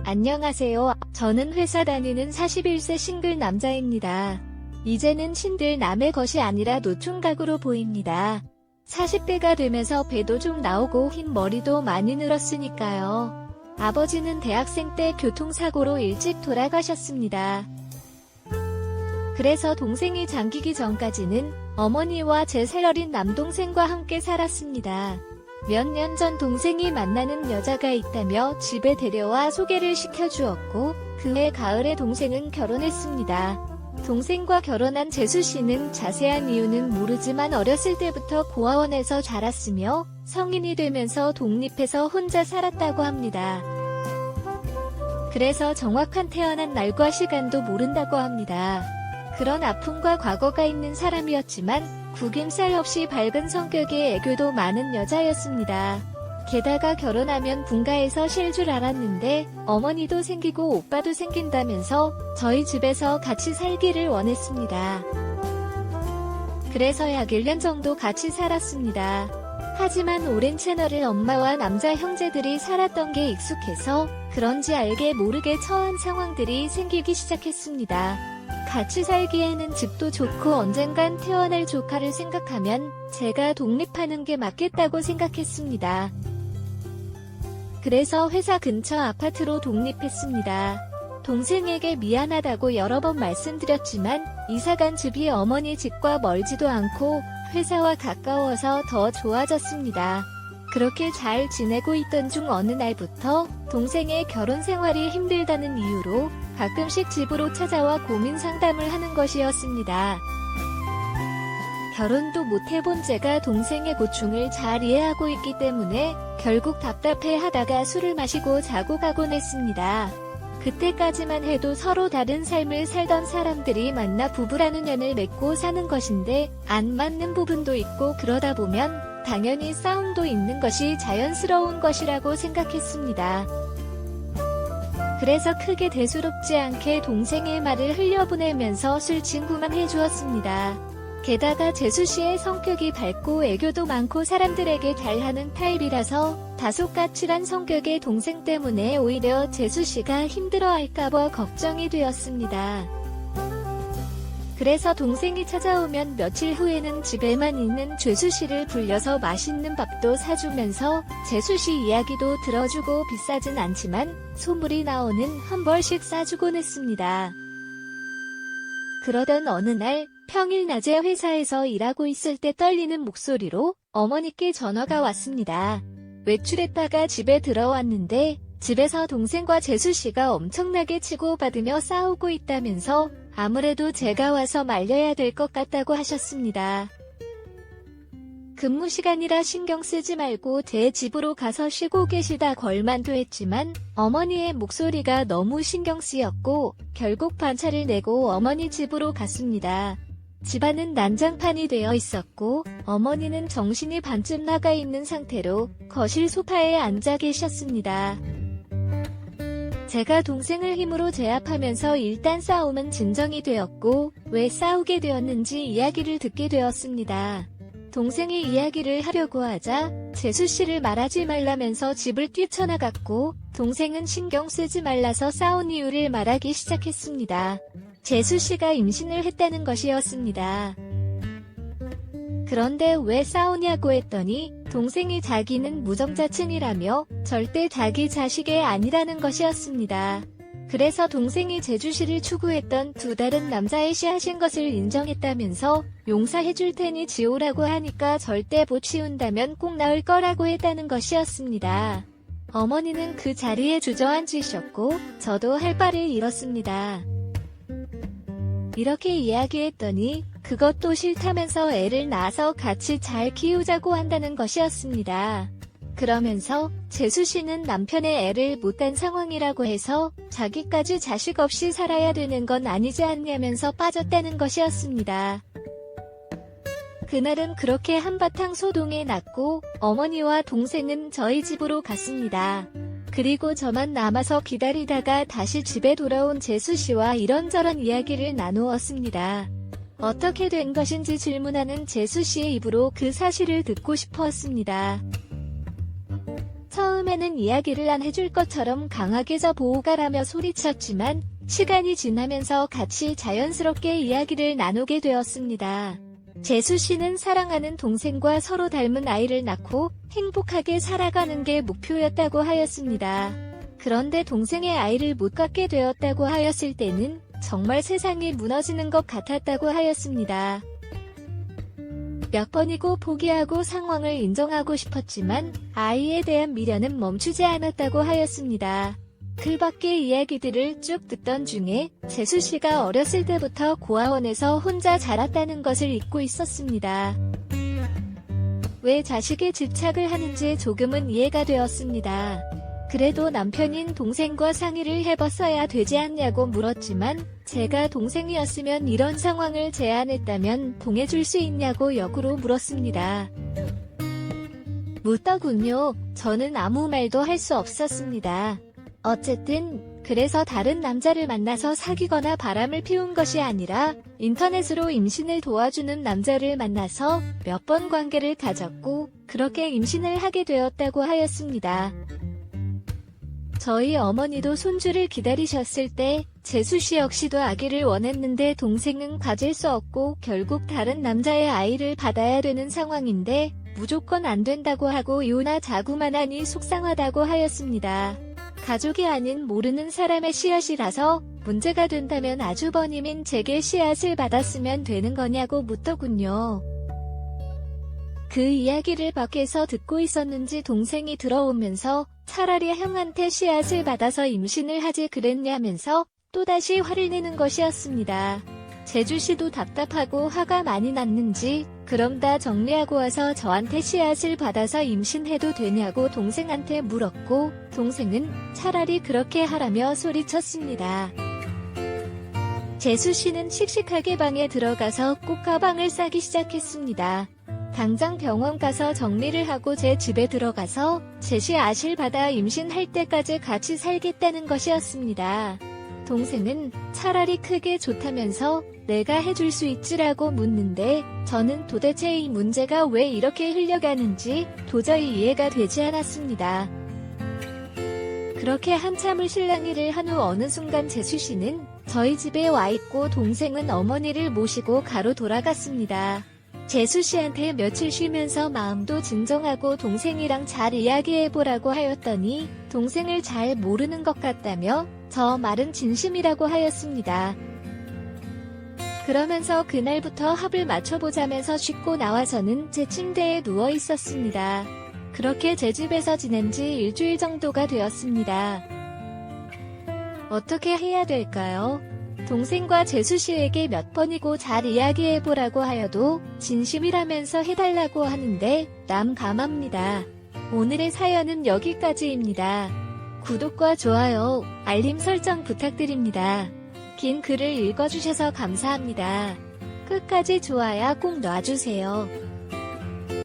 안녕하세요. 저는 회사 다니는 41세 싱글 남자입니다. 이제는 신들 남의 것이 아니라 노총각으로 보입니다. 40대가 되면서 배도 좀 나오고 흰 머리도 많이 늘었으니까요. 아버지는 대학생 때 교통사고로 일찍 돌아가셨습니다. 그래서 동생이 잠기기 전까지는 어머니와 제 살 어린 남동생과 함께 살았습니다. 몇 년 전 동생이 만나는 여자가 있다며 집에 데려와 소개를 시켜주었고 그해 가을에 동생은 결혼했습니다. 동생과 결혼한 재수씨는 자세한 이유는 모르지만 어렸을 때부터 고아원에서 자랐으며 성인이 되면서 독립해서 혼자 살았다고 합니다. 그래서 정확한 태어난 날과 시간도 모른다고 합니다. 그런 아픔과 과거가 있는 사람이었지만 구김살 없이 밝은 성격에 애교도 많은 여자였습니다. 게다가 결혼하면 분가해서 쉴 줄 알았는데 어머니도 생기고 오빠도 생긴다면서 저희 집에서 같이 살기를 원했습니다. 그래서 약 1년 정도 같이 살았습니다. 하지만 오랜 채널을 엄마와 남자 형제들이 살았던 게 익숙해서 그런지 알게 모르게 처한 상황들이 생기기 시작했습니다. 같이 살기에는 집도 좋고 언젠간 태어날 조카를 생각하면 제가 독립하는 게 맞겠다고 생각했습니다. 그래서 회사 근처 아파트로 독립했습니다. 동생에게 미안하다고 여러 번 말씀드렸지만 이사간 집이 어머니 집과 멀지도 않고 회사와 가까워서 더 좋아졌습니다. 그렇게 잘 지내고 있던 중 어느 날부터 동생의 결혼 생활이 힘들다는 이유로 가끔씩 집으로 찾아와 고민 상담을 하는 것이었습니다. 결혼도 못 해본 제가 동생의 고충을 잘 이해하고 있기 때문에 결국 답답해 하다가 술을 마시고 자고 가곤 했습니다. 그때까지만 해도 서로 다른 삶을 살던 사람들이 만나 부부라는 연을 맺고 사는 것인데 안 맞는 부분도 있고 그러다 보면 당연히 싸움도 있는 것이 자연스러운 것이라고 생각했습니다. 그래서 크게 대수롭지 않게 동생의 말을 흘려보내면서 술 친구만 해주었습니다. 게다가 재수씨의 성격이 밝고 애교도 많고 사람들에게 잘하는 타입이라서 다소 까칠한 성격의 동생 때문에 오히려 재수씨가 힘들어할까봐 걱정이 되었습니다. 그래서 동생이 찾아오면 며칠 후에는 집에만 있는 재수씨를 불려서 맛있는 밥도 사주면서 재수씨 이야기도 들어주고 비싸진 않지만 소물이 나오는 한 벌씩 싸주곤 했습니다. 그러던 어느 날 평일 낮에 회사에서 일하고 있을 때 떨리는 목소리로 어머니께 전화가 왔습니다. 외출했다가 집에 들어왔는데 집에서 동생과 재수씨가 엄청나게 치고받으며 싸우고 있다면서 아무래도 제가 와서 말려야 될 것 같다고 하셨습니다. 근무 시간이라 신경 쓰지 말고 제 집으로 가서 쉬고 계시다 걸만도 했지만 어머니의 목소리가 너무 신경 쓰였고 결국 반차를 내고 어머니 집으로 갔습니다. 집안은 난장판이 되어 있었고 어머니는 정신이 반쯤 나가 있는 상태로 거실 소파에 앉아 계셨습니다. 제가 동생을 힘으로 제압하면서 일단 싸움은 진정이 되었고 왜 싸우게 되었는지 이야기를 듣게 되었습니다. 동생이 이야기를 하려고 하자 재수씨를 말하지 말라면서 집을 뛰쳐나갔고 동생은 신경 쓰지 말라서 싸운 이유를 말하기 시작했습니다. 재수씨가 임신을 했다는 것이었습니다. 그런데 왜 싸우냐고 했더니 동생이 자기는 무정자층이라며 절대 자기 자식이 아니라는 것이었습니다. 그래서 동생이 재주씨를 추구했던 두 다른 남자의 씨앗인 것을 인정했다면서 용서해줄 테니 지우라고 하니까 절대 못 치운다면 꼭 나을 거라고 했다는 것이었습니다. 어머니는 그 자리에 주저앉으셨고 저도 할 바를 잃었습니다. 이렇게 이야기했더니 그것도 싫다면서 애를 낳아서 같이 잘 키우자고 한다는 것이었습니다. 그러면서 재수씨는 남편의 애를 못한 상황이라고 해서 자기까지 자식 없이 살아야 되는 건 아니지 않냐면서 빠졌다는 것이었습니다. 그날은 그렇게 한바탕 소동이 났고 어머니와 동생은 저희 집으로 갔습니다. 그리고 저만 남아서 기다리다가 다시 집에 돌아온 재수씨와 이런저런 이야기를 나누었습니다. 어떻게 된 것인지 질문하는 재수씨의 입으로 그 사실을 듣고 싶었습니다. 처음에는 이야기를 안 해줄 것처럼 강하게 저보호가라며 소리쳤지만 시간이 지나면서 같이 자연스럽게 이야기를 나누게 되었습니다. 재수 씨는 사랑하는 동생과 서로 닮은 아이를 낳고 행복하게 살아가는 게 목표였다고 하였습니다. 그런데 동생의 아이를 못 갖게 되었다고 하였을 때는 정말 세상이 무너지는 것 같았다고 하였습니다. 몇 번이고 포기하고 상황을 인정하고 싶었지만 아이에 대한 미련은 멈추지 않았다고 하였습니다. 그 밖의 이야기들을 쭉 듣던 중에 재수 씨가 어렸을 때부터 고아원에서 혼자 자랐다는 것을 잊고 있었습니다. 왜 자식에 집착을 하는지 조금은 이해가 되었습니다. 그래도 남편인 동생과 상의를 해봤어야 되지 않냐고 물었지만 제가 동생이었으면 이런 상황을 제안했다면 동해줄 수 있냐고 역으로 물었습니다. 묻더군요. 저는 아무 말도 할 수 없었습니다. 어쨌든 그래서 다른 남자를 만나서 사귀거나 바람을 피운 것이 아니라 인터넷으로 임신을 도와주는 남자를 만나서 몇 번 관계를 가졌고 그렇게 임신을 하게 되었다고 하였습니다. 저희 어머니도 손주를 기다리셨을 때 재수 씨 역시도 아기를 원했는데 동생은 가질 수 없고 결국 다른 남자의 아이를 받아야 되는 상황인데 무조건 안 된다고 하고 이혼하자고만 하니 속상하다고 하였습니다. 가족이 아닌 모르는 사람의 씨앗이라서 문제가 된다면 아주버님인 제게 씨앗을 받았으면 되는 거냐고 묻더군요. 그 이야기를 밖에서 듣고 있었는지 동생이 들어오면서 차라리 형한테 씨앗을 받아서 임신을 하지 그랬냐면서 또다시 화를 내는 것이었습니다. 재주씨도 답답하고 화가 많이 났는지 그럼 다 정리하고 와서 저한테 씨앗을 받아서 임신해도 되냐고 동생한테 물었고 동생은 차라리 그렇게 하라며 소리쳤습니다. 재수씨는 씩씩하게 방에 들어가서 꽃가방을 싸기 시작했습니다. 당장 병원 가서 정리를 하고 제 집에 들어가서 제 씨앗을 받아 임신할 때까지 같이 살겠다는 것이었습니다. 동생은 차라리 크게 좋다면서 내가 해줄 수 있지라고 묻는데 저는 도대체 이 문제가 왜 이렇게 흘려가는지 도저히 이해가 되지 않았습니다. 그렇게 한참을 실랑이를 한 후 어느 순간 재수씨는 저희 집에 와 있고 동생은 어머니를 모시고 가로 돌아갔습니다. 재수씨한테 며칠 쉬면서 마음도 진정하고 동생이랑 잘 이야기해보라고 하였더니 동생을 잘 모르는 것 같다며 저 말은 진심이라고 하였습니다. 그러면서 그날부터 합을 맞춰보자면서 씻고 나와서는 제 침대에 누워 있었습니다. 그렇게 제 집에서 지낸 지 일주일 정도가 되었습니다. 어떻게 해야 될까요? 동생과 재수씨에게 몇 번이고 잘 이야기해보라고 하여도 진심이라면서 해달라고 하는데 남감합니다. 오늘의 사연은 여기까지입니다. 구독과 좋아요, 알림 설정 부탁드립니다. 긴 글을 읽어주셔서 감사합니다. 끝까지 좋아요 꼭 놔주세요.